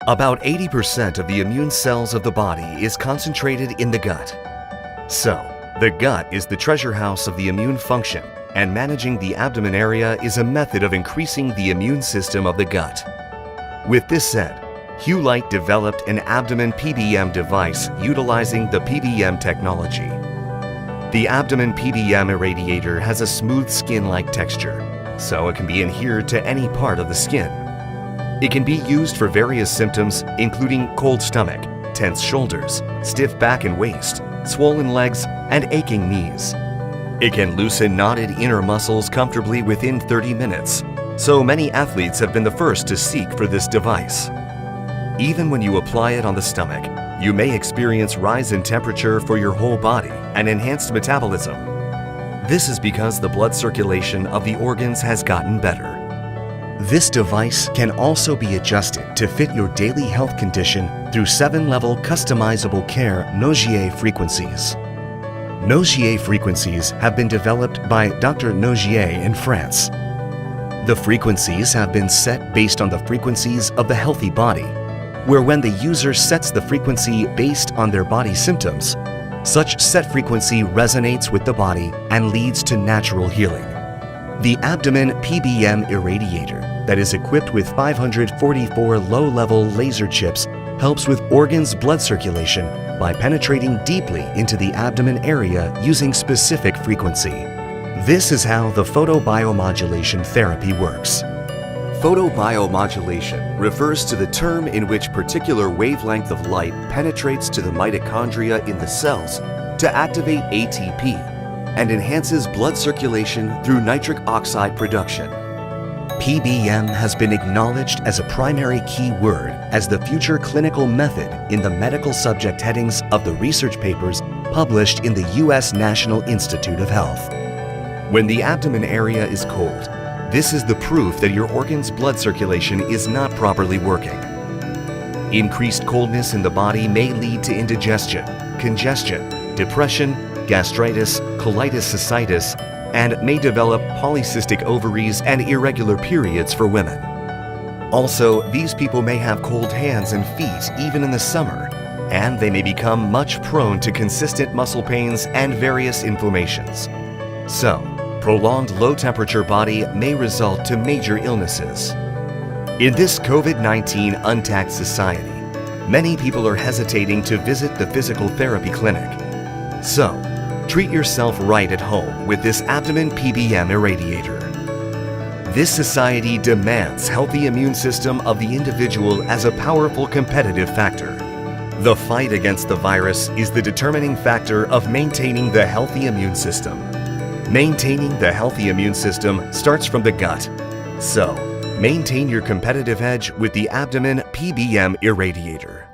About 80% of the immune cells of the body is concentrated in the gut. So, the gut is the treasure house of the immune function, and managing the abdomen area is a method of increasing the immune system of the gut. With this said, Hugh Light developed an abdomen PBM device utilizing the PBM technology. The abdomen PBM irradiator has a smooth skin-like texture, so it can be adhered to any part of the skin. It can be used for various symptoms, including cold stomach, tense shoulders, stiff back and waist, swollen legs, and aching knees. It can loosen knotted inner muscles comfortably within 30 minutes, so many athletes have been the first to seek for this device. Even when you apply it on the stomach, you may experience rise in temperature for your whole body and enhanced metabolism. This is because the blood circulation of the organs has gotten better. This device can also be adjusted to fit your daily health condition through 7-level customizable care Nogier frequencies. Nogier frequencies have been developed by Dr. Nogier in France. The frequencies have been set based on the frequencies of the healthy body, where when the user sets the frequency based on their body symptoms, such set frequency resonates with the body and leads to natural healing. The Abdomen PBM Irradiator that is equipped with 544 low-level laser chips helps with organs' blood circulation by penetrating deeply into the abdomen area using specific frequency. This is how the photobiomodulation therapy works. Photobiomodulation refers to the term in which particular wavelength of light penetrates to the mitochondria in the cells to activate ATP and enhances blood circulation through nitric oxide production. PBM has been acknowledged as a primary key word as the future clinical method in the medical subject headings of the research papers published in the U.S. National Institute of Health. When the abdomen area is cold, this is the proof that your organ's blood circulation is not properly working. Increased coldness in the body may lead to indigestion, congestion, depression, gastritis, colitis cystitis, and may develop polycystic ovaries and irregular periods for women. Also, these people may have cold hands and feet even in the summer, and they may become much prone to consistent muscle pains and various inflammations. So, prolonged low-temperature body may result to major illnesses. In this COVID-19 untaxed society, many people are hesitating to visit the physical therapy clinic. So, treat yourself right at home with this Abdomen PBM Irradiator. This society demands healthy immune system of the individual as a powerful competitive factor. The fight against the virus is the determining factor of maintaining the healthy immune system. Maintaining the healthy immune system starts from the gut. So, maintain your competitive edge with the Abdomen PBM Irradiator.